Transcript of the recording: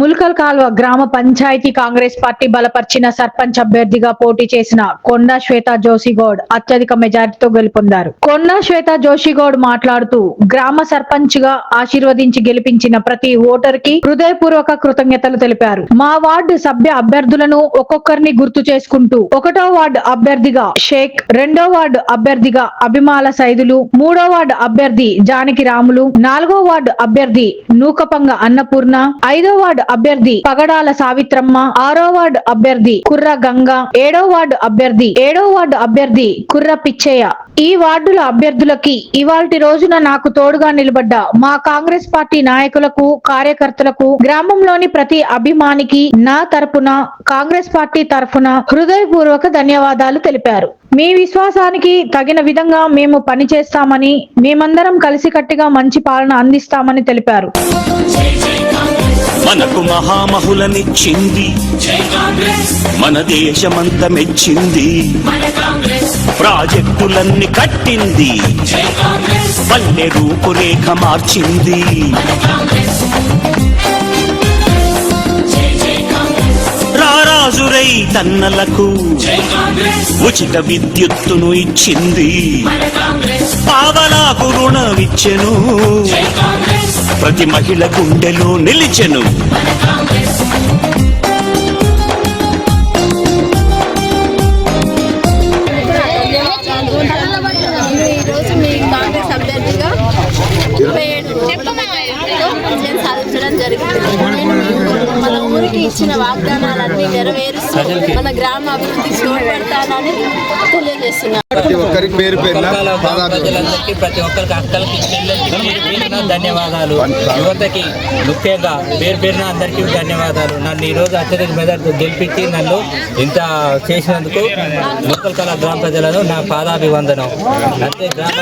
ముల్కల్ కాల్వ గ్రామ పంచాయతీ కాంగ్రెస్ పార్టీ బలపర్చిన సర్పంచ్ అభ్యర్థిగా పోటీ చేసిన కొండా శ్వేత జోషిగౌడ్ అత్యధిక మెజారిటీతో గెలుపొందారు. కొండా శ్వేత జోషిగౌడ్ మాట్లాడుతూ గ్రామ సర్పంచ్ గా ఆశీర్వదించి గెలిపించిన ప్రతి ఓటర్ కి హృదయపూర్వక కృతజ్ఞతలు తెలిపారు. మా వార్డు సభ్య అభ్యర్థులను ఒక్కొక్కరిని గుర్తు చేసుకుంటూ 1వ వార్డు అభ్యర్థిగా షేక్, 2వ వార్డు అభ్యర్థిగా అభిమాల సైదులు, 3వ వార్డు అభ్యర్థి జానకి రాములు, 4వ వార్డు అభ్యర్థి నూకపంగ అన్నపూర్ణ, 5వ వార్డు అభ్యర్థి పగడాల సావిత్రమ్మ, 6వ వార్డు అభ్యర్థి కుర్ర గంగ, 7వ వార్డు అభ్యర్థి కుర్ర పిచ్చయ్య. ఈ వార్డుల అభ్యర్థులకి ఇవాల్టి రోజున నాకు తోడుగా నిలబడ్డ మా కాంగ్రెస్ పార్టీ నాయకులకు, కార్యకర్తలకు, గ్రామంలోని ప్రతి అభిమానికి నా తరపున, కాంగ్రెస్ పార్టీ తరపున హృదయపూర్వక ధన్యవాదాలు తెలిపారు. మీ విశ్వాసానికి తగిన విధంగా మేము పనిచేస్తామని, మేమందరం కలిసికట్టుగా మంచి పాలన అందిస్తామని తెలిపారు. మనకు మహామహులనిచ్చింది మన దేశమంతా మెచ్చింది, ప్రాజెక్టులన్నీ కట్టింది, పల్లె రూపురేఖ మార్చింది. రారాజురై తన్నలకు ఉచిత విద్యుత్తును ఇచ్చింది, పావలాకు రుణమిచ్చెను, ప్రతి మహిళ గుండెలో నిలిచెను. ఈరోజు మీ కాంగ్రెస్ అభ్యర్థిగా 27 సాధించడం జరిగింది. మన ఊరికి ఇచ్చిన వాగ్దానాలన్నీ నెరవేరుస్తూ మన గ్రామ అభివృద్ధికి తోడ్పడతానని తెలియజేస్తున్నాను. ప్రతి ఒక్కరికి పేరు ప్రజలందరికీ, ప్రతి ఒక్కరికి అక్కలకి ధన్యవాదాలు. యువతకి ముఖ్యంగా పేరున అందరికీ ధన్యవాదాలు. నన్ను ఈరోజు అత్యధిక మెజార్టీతో గెలిపించి నన్ను ఇంత చేసినందుకు ముల్కల్ కాల్వ గ్రామ ప్రజలను నా పాదాభివందనం. అంతే గ్రామ